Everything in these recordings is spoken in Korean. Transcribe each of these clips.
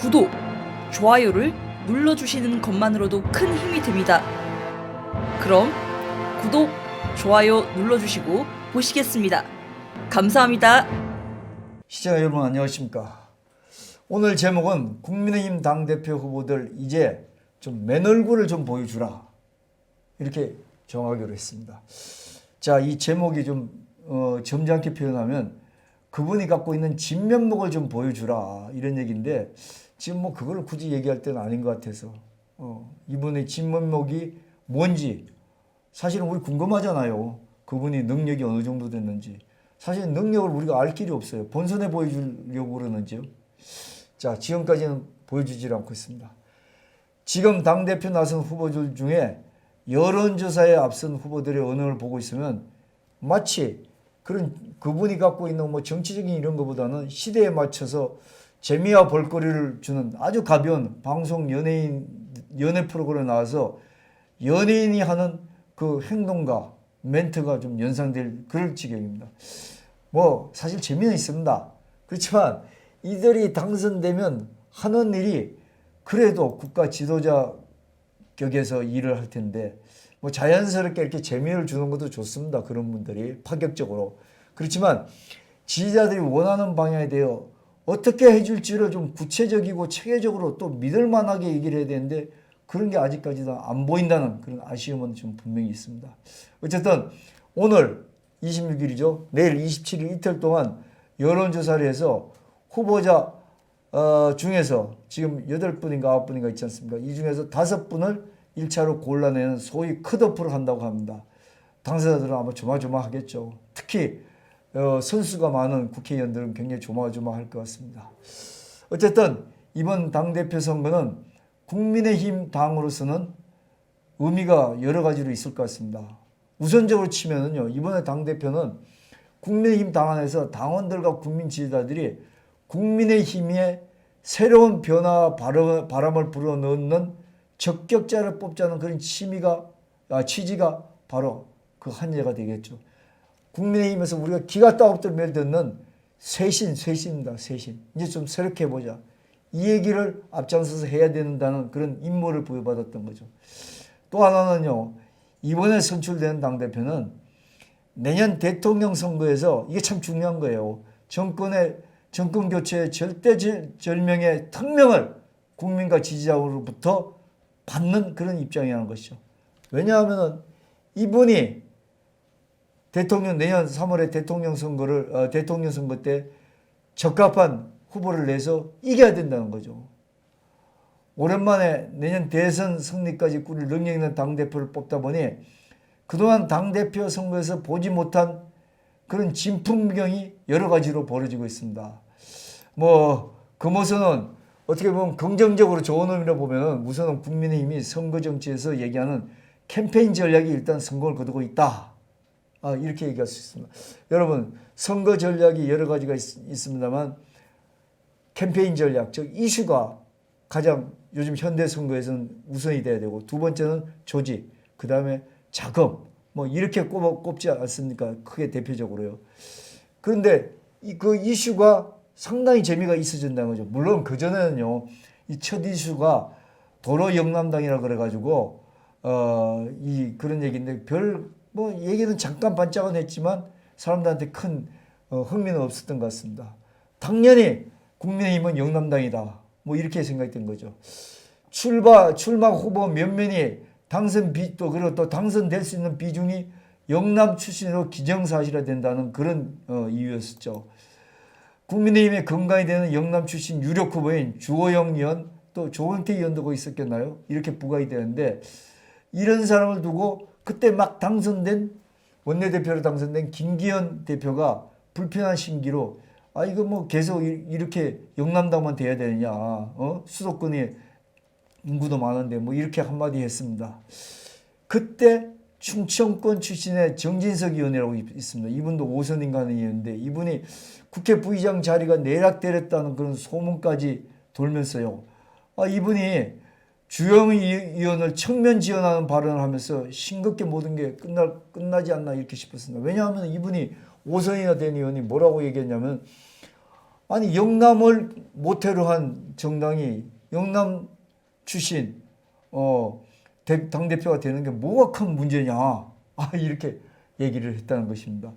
구독, 좋아요를 눌러주시는 것만으로도 큰 힘이 됩니다. 그럼 구독, 좋아요 눌러주시고 보시겠습니다. 감사합니다. 시청자 여러분 안녕하십니까. 오늘 제목은 국민의힘 당대표 후보들 이제 좀 맨 얼굴을 좀 보여주라, 이렇게 정하기로 했습니다. 자, 이 제목이 좀 점잖게 표현하면 그분이 갖고 있는 진면목을 좀 보여주라, 이런 얘기인데 지금 뭐 그걸 굳이 얘기할 때는 아닌 것 같아서 이분의 진면목이 뭔지 사실은 우리 궁금하잖아요. 그분이 능력이 어느 정도 됐는지. 사실 능력을 우리가 알 길이 없어요. 본선에 보여주려고 그러는지요. 자, 지금까지는 보여주지 않고 있습니다. 지금 당대표 나선 후보들 중에 여론조사에 앞선 후보들의 언어를 보고 있으면 마치 그분이 갖고 있는 뭐 정치적인 이런 것보다는 시대에 맞춰서 재미와 볼거리를 주는 아주 가벼운 방송 연예 프로그램에 나와서 연예인이 하는 그 행동과 멘트가 좀 연상될 그럴 지경입니다. 뭐 사실 재미는 있습니다. 그렇지만 이들이 당선되면 하는 일이 그래도 국가 지도자 격에서 일을 할 텐데 뭐 자연스럽게 이렇게 재미를 주는 것도 좋습니다. 그런 분들이 파격적으로. 그렇지만 지지자들이 원하는 방향에 대해 어떻게 해줄지를 좀 구체적이고 체계적으로 또 믿을만하게 얘기를 해야 되는데 그런 게 아직까지도 안 보인다는 그런 아쉬움은 좀 분명히 있습니다. 어쨌든 오늘 26일이죠. 내일 27일 이틀 동안 여론조사를 해서 후보자 중에서 지금 8분인가 9분인가 있지 않습니까? 이 중에서 5분을 1차로 골라내는 소위 컷오프를 한다고 합니다. 당사자들은 아마 조마조마하겠죠. 특히 선수가 많은 국회의원들은 굉장히 조마조마할 것 같습니다. 어쨌든 이번 당대표 선거는 국민의힘 당으로서는 의미가 여러 가지로 있을 것 같습니다. 우선적으로 치면은요, 이번에 당대표는 국민의힘 당 안에서 당원들과 국민 지지자들이 국민의힘의 새로운 변화 바람을 불어넣는 적격자를 뽑자는 그런 취지가 바로 그 한 예가 되겠죠. 국민의힘에서 우리가 기가 따옵들 듣는 쇄신입니다. 쇄신. 이제 좀 새롭게 해보자. 이 얘기를 앞장서서 해야 된다는 그런 임무를 부여받았던 거죠. 또 하나는요, 이번에 선출된 당대표는 내년 대통령 선거에서 이게 참 중요한 거예요. 정권 교체의 절대절명의 특명을 국민과 지지자로부터 받는 그런 입장이라는 것이죠. 왜냐하면 이분이 내년 3월에 대통령 선거 때 적합한 후보를 내서 이겨야 된다는 거죠. 오랜만에 내년 대선 승리까지 꾸릴 능력 있는 당대표를 뽑다 보니 그동안 당대표 선거에서 보지 못한 그런 진풍경이 여러 가지로 벌어지고 있습니다. 뭐 그모서는 어떻게 보면 긍정적으로 좋은 의미로 보면 우선은 국민의힘이 선거 정치에서 얘기하는 캠페인 전략이 일단 성공을 거두고 있다. 이렇게 얘기할 수 있습니다. 여러분, 선거 전략이 여러 가지가 있습니다만 캠페인 전략, 즉 이슈가 가장 요즘 현대 선거에서는 우선이 돼야 되고, 두 번째는 조직, 그 다음에 자금, 뭐 이렇게 꼽지 않습니까? 크게 대표적으로요. 그런데 그 이슈가 상당히 재미가 있어진다는 거죠. 물론 그전에는요, 이 첫 이슈가 도로 영남당이라 그래가지고 그런 얘기인데 뭐 얘기는 잠깐 반짝은 했지만 사람들한테 큰 흥미는 없었던 것 같습니다. 당연히 국민의힘은 영남당이다, 뭐 이렇게 생각했던 거죠. 출마 후보 몇 명이 그리고 또 당선될 수 있는 비중이 영남 출신으로 기정사실화 된다는 그런 이유였었죠. 국민의힘의 건강이 되는 영남 출신 유력 후보인 주호영 의원, 또 조은태 의원도 거기 있었겠나요? 이렇게 부각이 되는데 이런 사람을 두고 그때 막 원내대표로 당선된 김기현 대표가 불편한 심기로 이거 뭐 계속 이렇게 영남당만 돼야 되느냐, 수도권이 인구도 많은데 뭐 이렇게 한마디 했습니다. 그때 충청권 출신의 정진석 의원이라고 있습니다. 이분도 5선인가 하는 의원인데 이분이 국회 부의장 자리가 내락되었다는 그런 소문까지 돌면서요, 이분이 주영의 의원을 청면 지원하는 발언을 하면서 싱겁게 모든 게 끝나지 않나 이렇게 싶었습니다. 왜냐하면 이분이 5선이나 된 의원이 뭐라고 얘기했냐면 아니 영남을 모태로 한 정당이 영남 출신 당대표가 되는 게 뭐가 큰 문제냐. 이렇게 얘기를 했다는 것입니다.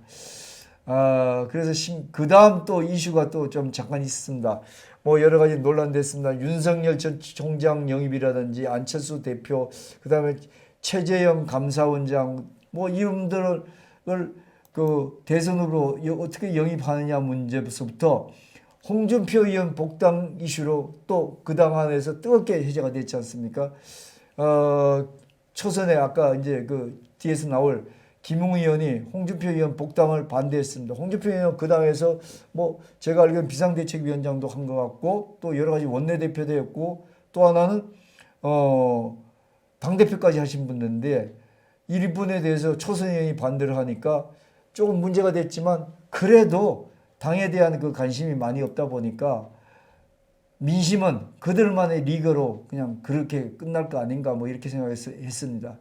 그래서 그 다음 또 이슈가 또 좀 잠깐 있습니다. 뭐 여러 가지 논란됐습니다. 윤석열 전 총장 영입이라든지 안철수 대표, 그 다음에 최재형 감사원장, 뭐 이분들을 그 대선 후보로 어떻게 영입하느냐 문제부터 홍준표 의원 복당 이슈로 또 그 당 안에서 뜨겁게 해제가 됐지 않습니까? 초선에 아까 이제 그 뒤에서 나올 김웅 의원이 홍준표 의원 복당을 반대했습니다. 홍준표 의원 그 당에서 뭐 제가 알기로는 비상대책위원장도 한 것 같고 또 여러 가지 원내대표도 했고 또 하나는 당대표까지 하신 분인데 이분에 대해서 초선 의원이 반대를 하니까 조금 문제가 됐지만 그래도 당에 대한 그 관심이 많이 없다 보니까 민심은 그들만의 리그로 그냥 그렇게 끝날 거 아닌가 뭐 이렇게 생각했습니다.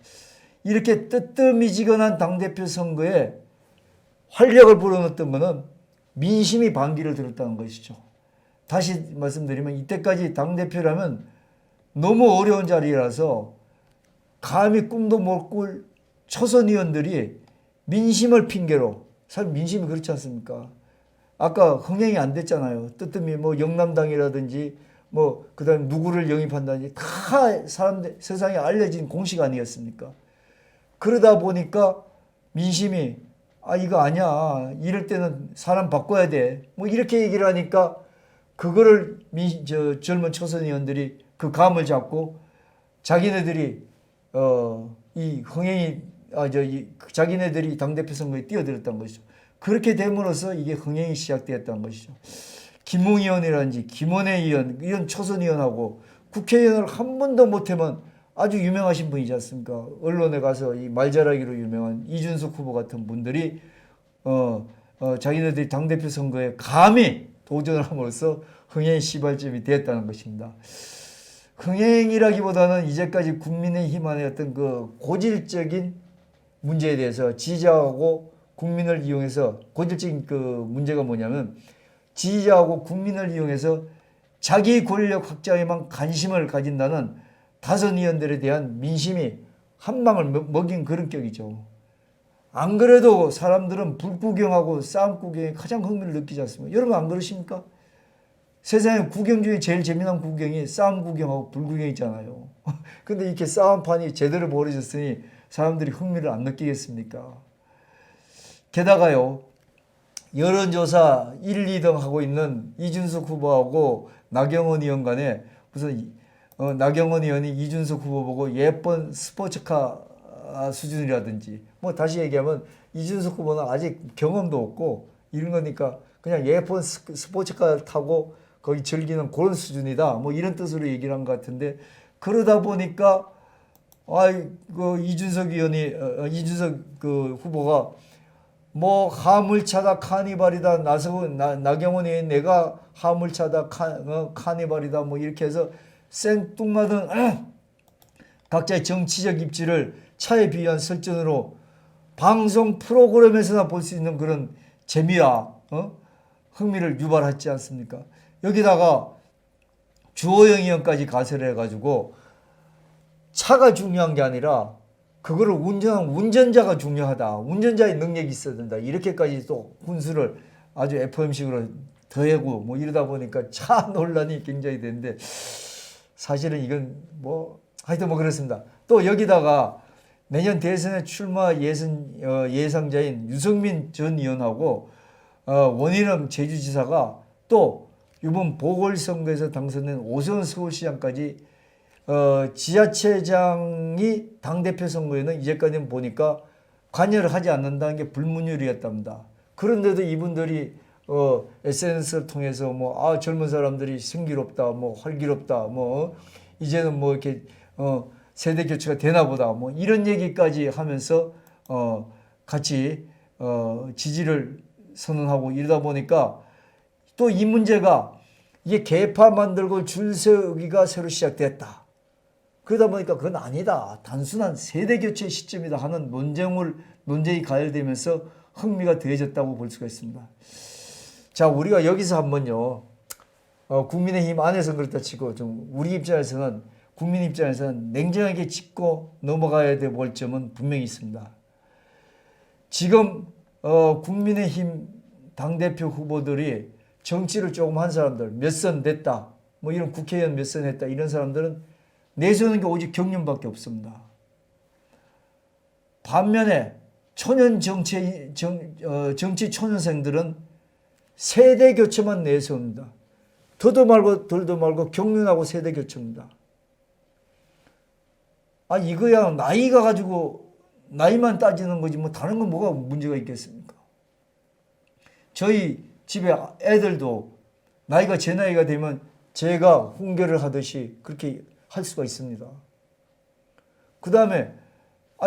이렇게 뜨뜻미지근한 당대표 선거에 활력을 불어넣었던 것은 민심이 반기를 들었다는 것이죠. 다시 말씀드리면 이때까지 당대표라면 너무 어려운 자리라서 감히 꿈도 못 꿀 초선 의원들이 민심을 핑계로, 사실 민심이 그렇지 않습니까? 아까 흥행이 안 됐잖아요. 뜨뜻미 뭐 영남당이라든지 뭐 그다음에 누구를 영입한다든지 다 사람들 세상에 알려진 공식 아니었습니까? 그러다 보니까 민심이 이거 아니야. 이럴 때는 사람 바꿔야 돼. 뭐 이렇게 얘기를 하니까 그거를 젊은 초선 의원들이 그 감을 잡고 자기네들이 이 흥행이 자기네들이 당대표 선거에 뛰어들었던 것이죠. 그렇게 됨으로써 이게 흥행이 시작되었던 것이죠. 김웅 의원이라든지 김원혜 의원 이런 초선 의원하고 국회의원을 한 번도 못하면 아주 유명하신 분이지 않습니까? 언론에 가서 이 말잘하기로 유명한 이준석 후보 같은 분들이 자기네들이 당대표 선거에 감히 도전을 함으로써 흥행 시발점이 되었다는 것입니다. 흥행이라기보다는 이제까지 국민의힘 안에 어떤 그 고질적인 문제에 대해서 지지자하고 국민을 이용해서 고질적인 그 문제가 뭐냐면 지지자하고 국민을 이용해서 자기 권력 확장에만 관심을 가진다는 다선 의원들에 대한 민심이 한 방을 먹인 그런 격이죠. 안 그래도 사람들은 불구경하고 싸움 구경에 가장 흥미를 느끼지 않습니까? 여러분 안 그러십니까? 세상에 구경 중에 제일 재미난 구경이 싸움 구경하고 불구경이잖아요. 근데 이렇게 싸움판이 제대로 벌어졌으니 사람들이 흥미를 안 느끼겠습니까? 게다가요, 여론조사 1, 2등 하고 있는 이준석 후보하고 나경원 의원 간에 무슨 나경원 의원이 이준석 후보 보고 예쁜 스포츠카 수준이라든지 뭐 다시 얘기하면 이준석 후보는 아직 경험도 없고 이런 거니까 그냥 예쁜 스포츠카 타고 거기 즐기는 그런 수준이다 뭐 이런 뜻으로 얘기를 한 것 같은데 그러다 보니까 그 이준석 그 후보가 뭐 화물차다 카니발이다 나경원 의원 내가 화물차다 카니발이다 뭐 이렇게 해서 생뚱맞은 각자의 정치적 입지를 차에 비유한 설전으로 방송 프로그램에서나 볼 수 있는 그런 재미와 흥미를 유발했지 않습니까? 여기다가 주호영 의원까지 가세를 해가지고 차가 중요한 게 아니라 그거를 운전하는 운전자가 중요하다. 운전자의 능력이 있어야 된다. 이렇게까지 또 훈수를 아주 FM식으로 더하고 뭐 이러다 보니까 차 논란이 굉장히 되는데 사실은 이건 뭐 하여튼 뭐 그렇습니다. 또 여기다가 내년 대선에 출마 예상자인 유승민 전 의원하고 원희룡 제주지사가 또 이번 보궐선거에서 당선된 오세훈 서울시장까지 지자체장이 당대표 선거에는 이제까지는 보니까 관여를 하지 않는다는 게 불문율이었답니다. 그런데도 이분들이 SNS를 통해서 뭐 젊은 사람들이 승기롭다, 뭐 활기롭다, 뭐 이제는 뭐 이렇게 세대 교체가 되나 보다, 뭐 이런 얘기까지 하면서 같이 지지를 선언하고 이러다 보니까 또 이 문제가 이게 계파 만들고 줄 세우기가 새로 시작됐다. 그러다 보니까 그건 아니다. 단순한 세대 교체 시점이다 하는 논쟁이 가열되면서 흥미가 더해졌다고 볼 수가 있습니다. 자, 우리가 여기서 한번요, 국민의힘 안에서 그렇다 치고 좀 우리 입장에서는, 국민 입장에서는 냉정하게 짚고 넘어가야 될 점은 분명히 있습니다. 지금 국민의힘 당대표 후보들이 정치를 조금 한 사람들, 몇 선 냈다, 뭐 이런 국회의원 몇 선 했다, 이런 사람들은 내세우는 게 오직 경륜밖에 없습니다. 반면에 초년 정치 초년생들은 세대 교체만 내세웁니다. 더도 말고 덜도 말고 경륜하고 세대 교체입니다. 아, 이거야 나이가 가지고 나이만 따지는 거지 뭐 다른 건 뭐가 문제가 있겠습니까? 저희 집에 애들도 나이가 제 나이가 되면 제가 훈계를 하듯이 그렇게 할 수가 있습니다. 그 다음에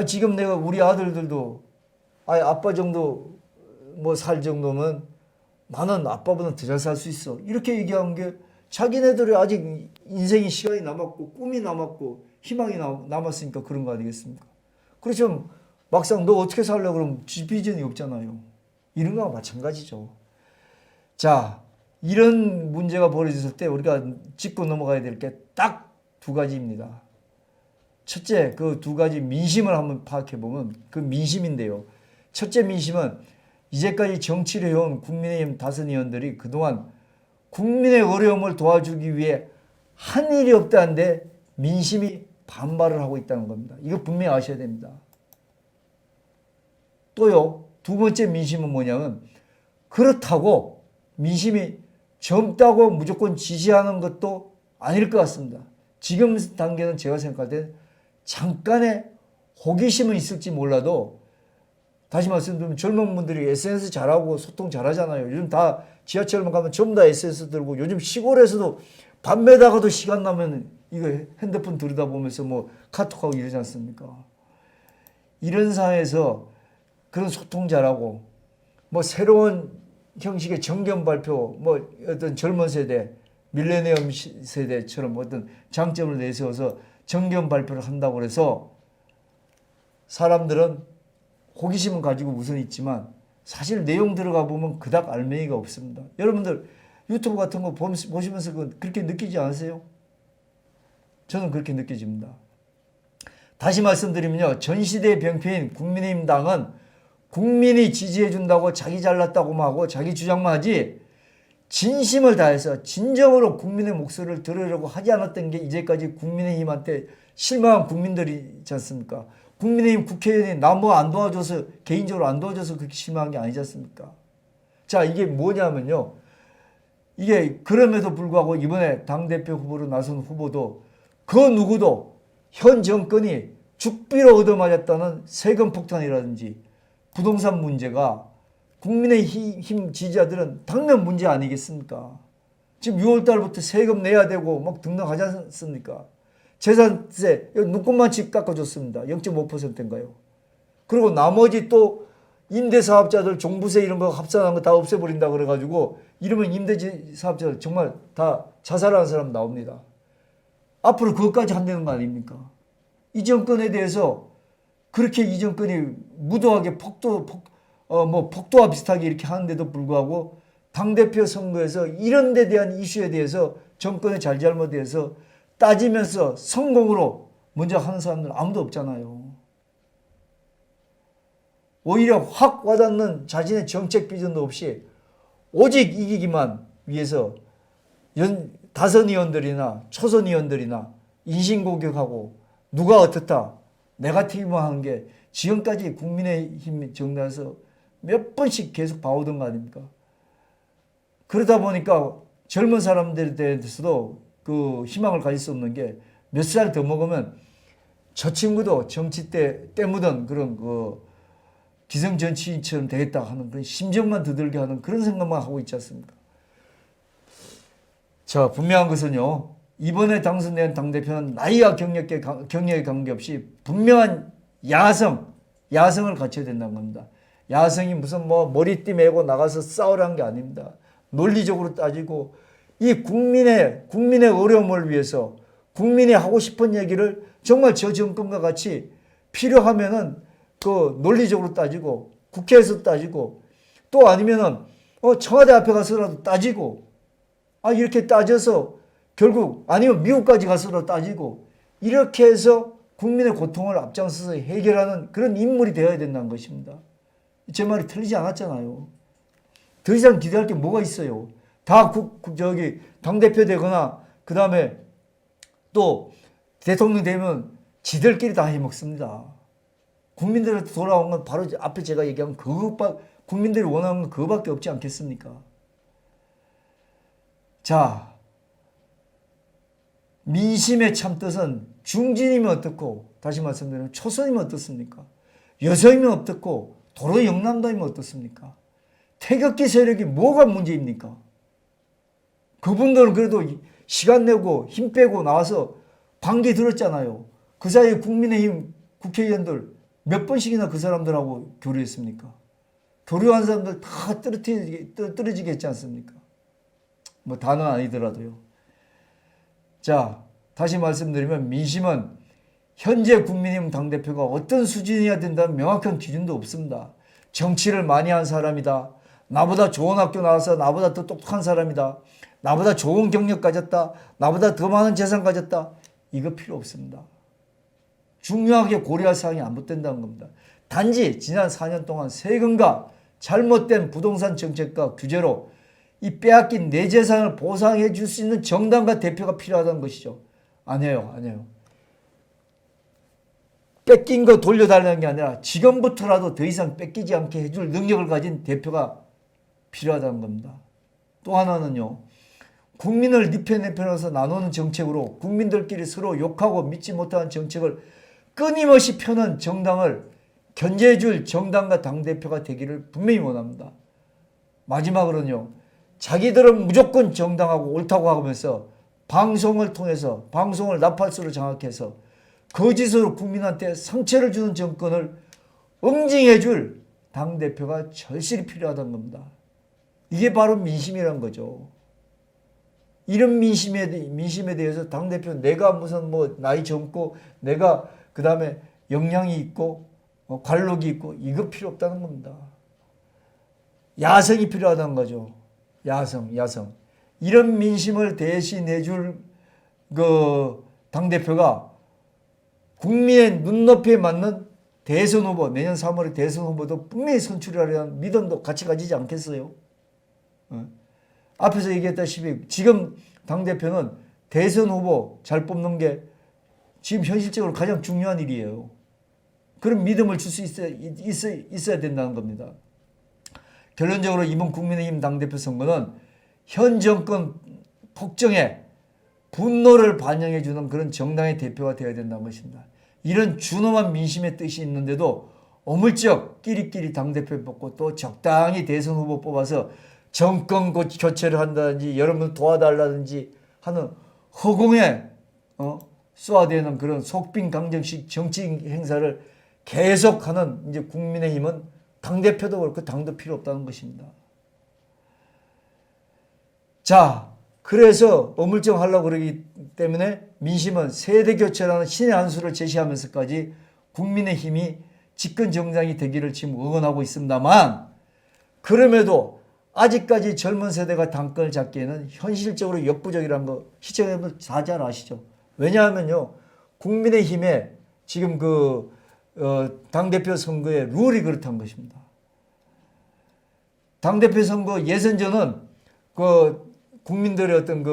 지금 내가 우리 아들들도 아빠 정도 뭐 살 정도면 나는 아빠보다 더 잘 살 수 있어, 이렇게 얘기한 게 자기네들이 아직 인생이 시간이 남았고 꿈이 남았고 희망이 남았으니까 그런 거 아니겠습니까? 그렇죠. 막상 너 어떻게 살려고 그러면 비전이 없잖아요. 이런 거와 마찬가지죠. 자, 이런 문제가 벌어졌을 때 우리가 짚고 넘어가야 될 게 딱 두 가지입니다. 첫째, 그 두 가지 민심을 한번 파악해 보면 그 민심인데요. 첫째 민심은 이제까지 정치를 해온 국민의힘 다선 의원들이 그동안 국민의 어려움을 도와주기 위해 한 일이 없다는데 민심이 반발을 하고 있다는 겁니다. 이거 분명히 아셔야 됩니다. 또요, 두 번째 민심은 뭐냐면, 그렇다고 민심이 젊다고 무조건 지지하는 것도 아닐 것 같습니다. 지금 단계는 제가 생각할 때 잠깐의 호기심은 있을지 몰라도, 다시 말씀드리면 젊은 분들이 SNS 잘하고 소통 잘하잖아요. 요즘 다 지하철만 가면 전부 다 SNS 들고, 요즘 시골에서도 밤매다가도 시간 나면 이거 핸드폰 들여다보면서 뭐 카톡하고 이러지 않습니까? 이런 상황에서 그런 소통 잘하고 뭐 새로운 형식의 정견 발표, 뭐 어떤 젊은 세대, 밀레니엄 세대처럼 어떤 장점을 내세워서 정견 발표를 한다고 해서 사람들은 호기심은 가지고 우선 있지만 사실 내용 들어가 보면 그닥 알맹이가 없습니다. 여러분들 유튜브 같은 거 보시면서 그렇게 느끼지 않으세요? 저는 그렇게 느껴집니다. 다시 말씀드리면요, 전시대 병폐인 국민의힘 당은 국민이 지지해 준다고 자기 잘났다고만 하고 자기 주장만 하지 진심을 다해서 진정으로 국민의 목소리를 들으려고 하지 않았던 게 이제까지 국민의힘한테 실망한 국민들이 있지 않습니까? 국민의힘 국회의원이 나 뭐 안 도와줘서, 개인적으로 안 도와줘서 그렇게 실망한 게 아니지 않습니까? 자, 이게 뭐냐면요, 이게 그럼에도 불구하고 이번에 당대표 후보로 나선 후보도 그 누구도 현 정권이 죽비로 얻어맞았다는 세금 폭탄이라든지 부동산 문제가 국민의힘 지지자들은 당면 문제 아니겠습니까? 지금 6월 달부터 세금 내야 되고 막 등록하지 않습니까? 재산세 눈곱만 집 깎아줬습니다. 0.5%인가요? 그리고 나머지 또 임대사업자들 종부세 이런 거 합산한 거 다 없애버린다 그래가지고 이러면 임대사업자들 정말 다 자살하는 사람 나옵니다. 앞으로 그것까지 한다는 거 아닙니까? 이 정권에 대해서 그렇게 이 정권이 무도하게 폭도와 비슷하게 이렇게 하는데도 불구하고 당대표 선거에서 이런 데 대한 이슈에 대해서 정권의 잘잘못에 대해서 따지면서 성공으로 먼저 하는 사람들 아무도 없잖아요. 오히려 확 와닿는 자신의 정책 비전도 없이 오직 이기기만 위해서 다선 의원들이나 초선 의원들이나 인신공격하고 누가 어떻다 네거티브만 하는 게 지금까지 국민의힘 정당에서 몇 번씩 계속 봐오던 거 아닙니까? 그러다 보니까 젊은 사람들에 대해서도 그 희망을 가질 수 없는 게 몇 살 더 먹으면 저 친구도 정치 때 묻은 그런 그 기성정치인처럼 되겠다 하는 그런 심정만 두들게 하는 그런 생각만 하고 있지 않습니까? 자, 분명한 것은요, 이번에 당선된 당대표는 나이와 경력에 관계없이 분명한 야성을 갖춰야 된다는 겁니다. 야성이 무슨 뭐 머리띠 메고 나가서 싸우라는 게 아닙니다. 논리적으로 따지고 이 국민의 어려움을 위해서 국민이 하고 싶은 얘기를 정말 저 정권과 같이 필요하면은 그 논리적으로 따지고 국회에서 따지고 또 아니면은 청와대 앞에 가서라도 따지고, 이렇게 따져서 결국 아니면 미국까지 가서라도 따지고, 이렇게 해서 국민의 고통을 앞장서서 해결하는 그런 인물이 되어야 된다는 것입니다. 제 말이 틀리지 않았잖아요. 더 이상 기대할 게 뭐가 있어요. 다 당대표 되거나 그 다음에 또 대통령 되면 지들끼리 다 해먹습니다. 국민들한테 돌아온 건 바로 앞에 제가 얘기한 국민들이 원하는 건 그거밖에 없지 않겠습니까? 자, 민심의 참뜻은 중진이면 어떻고, 다시 말씀드리면 초선이면 어떻습니까? 여성이면 어떻고, 도로 영남당이면 어떻습니까? 태극기 세력이 뭐가 문제입니까? 그분들은 그래도 시간 내고 힘 빼고 나와서 반기 들었잖아요. 그 사이에 국민의힘 국회의원들 몇 번씩이나 그 사람들하고 교류했습니까? 교류한 사람들 다 떨어지겠지 않습니까? 뭐 다는 아니더라도요. 자, 다시 말씀드리면 민심은 현재 국민의힘 당대표가 어떤 수준이어야 된다는 명확한 기준도 없습니다. 정치를 많이 한 사람이다. 나보다 좋은 학교 나와서 나보다 더 똑똑한 사람이다. 나보다 좋은 경력 가졌다. 나보다 더 많은 재산 가졌다. 이거 필요 없습니다. 중요하게 고려할 사항이 안 붙는다는 겁니다. 단지 지난 4년 동안 세금과 잘못된 부동산 정책과 규제로 이 빼앗긴 내 재산을 보상해 줄 수 있는 정당과 대표가 필요하다는 것이죠. 아니에요. 뺏긴 거 돌려달라는 게 아니라 지금부터라도 더 이상 뺏기지 않게 해줄 능력을 가진 대표가 필요하다는 겁니다. 또 하나는요. 국민을 네 편 내 편에서 나누는 정책으로 국민들끼리 서로 욕하고 믿지 못하는 정책을 끊임없이 펴는 정당을 견제해줄 정당과 당대표가 되기를 분명히 원합니다. 마지막으로는요. 자기들은 무조건 정당하고 옳다고 하면서 방송을 통해서 방송을 나팔수로 장악해서 거짓으로 국민한테 상처를 주는 정권을 응징해줄 당대표가 절실히 필요하다는 겁니다. 이게 바로 민심이란 거죠. 이런 민심에 대해서 당대표 내가 무슨 뭐 나이 젊고 내가 그 다음에 역량이 있고 관록이 있고 이거 필요 없다는 겁니다. 야성이 필요하다는 거죠. 야성. 이런 민심을 대신해줄 그 당대표가 국민의 눈높이에 맞는 대선 후보, 내년 3월에 대선 후보도 분명히 선출하려는 믿음도 같이 가지지 않겠어요? 앞에서 얘기했다시피 지금 당대표는 대선 후보 잘 뽑는 게 지금 현실적으로 가장 중요한 일이에요. 그런 믿음을 줄 수 있어야 된다는 겁니다. 결론적으로 이번 국민의힘 당대표 선거는 현 정권 폭정에 분노를 반영해 주는 그런 정당의 대표가 되어야 된다는 것입니다. 이런 준엄한 민심의 뜻이 있는데도 어물쩍 끼리끼리 당대표 뽑고 또 적당히 대선 후보 뽑아서 정권 교체를 한다든지 여러분 도와달라든지 하는 허공에 쏘아대는 그런 속빈강정식 정치 행사를 계속하는 이제 국민의힘은 당대표도 그렇고 당도 필요 없다는 것입니다. 자, 그래서 어물쩡 하려고 그러기 때문에 민심은 세대교체라는 신의 한 수를 제시하면서까지 국민의힘이 집권 정당이 되기를 지금 응원하고 있습니다만 그럼에도 아직까지 젊은 세대가 당권을 잡기에는 현실적으로 역부족이라는 거 시청자분들 다 잘 아시죠? 왜냐하면요. 국민의힘의 지금 당대표 선거의 룰이 그렇다는 것입니다. 당대표 선거 예선전은 국민들의 어떤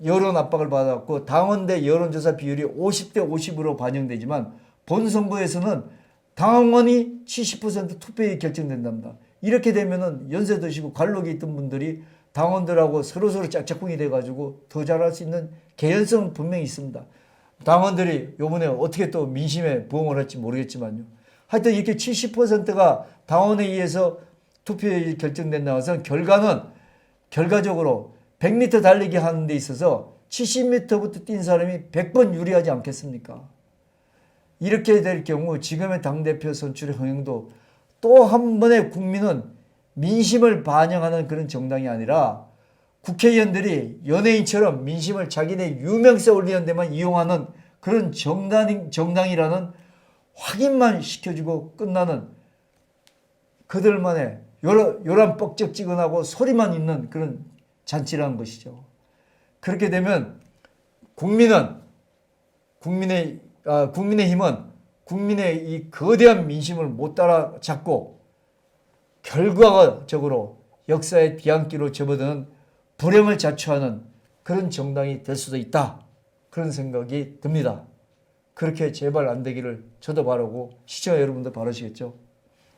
여론 압박을 받았고 당원대 여론조사 비율이 50대 50으로 반영되지만 본선거에서는 당원이 70% 투표에 결정된답니다. 이렇게 되면은 연세 드시고 관록이 있던 분들이 당원들하고 서로서로 짝짝꿍이 돼가지고 더 잘할 수 있는 개연성은 분명히 있습니다. 당원들이 요번에 어떻게 또 민심에 부응을 할지 모르겠지만요. 하여튼 이렇게 70%가 당원에 의해서 투표에 결정된다고 해서 결과적으로 100m 달리기 하는 데 있어서 70m부터 뛴 사람이 100번 유리하지 않겠습니까? 이렇게 될 경우 지금의 당대표 선출의 흥행도 또 한 번의 국민은 민심을 반영하는 그런 정당이 아니라 국회의원들이 연예인처럼 민심을 자기네 유명세 올리는 데만 이용하는 그런 정당이라는 확인만 시켜주고 끝나는 그들만의 요란 뻑적지근하고 소리만 있는 그런 잔치라는 것이죠. 그렇게 되면 국민의힘은 국민의 이 거대한 민심을 못 따라잡고 결과적으로 역사의 뒤안길로 접어드는 불행을 자초하는 그런 정당이 될 수도 있다. 그런 생각이 듭니다. 그렇게 제발 안 되기를 저도 바라고 시청자 여러분도 바라시겠죠.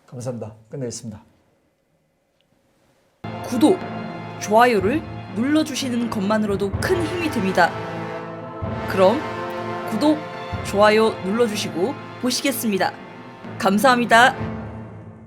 감사합니다. 끝내겠습니다. 구독, 좋아요를 눌러주시는 것만으로도 큰 힘이 됩니다. 그럼 구독, 좋아요 눌러주시고 보시겠습니다. 감사합니다.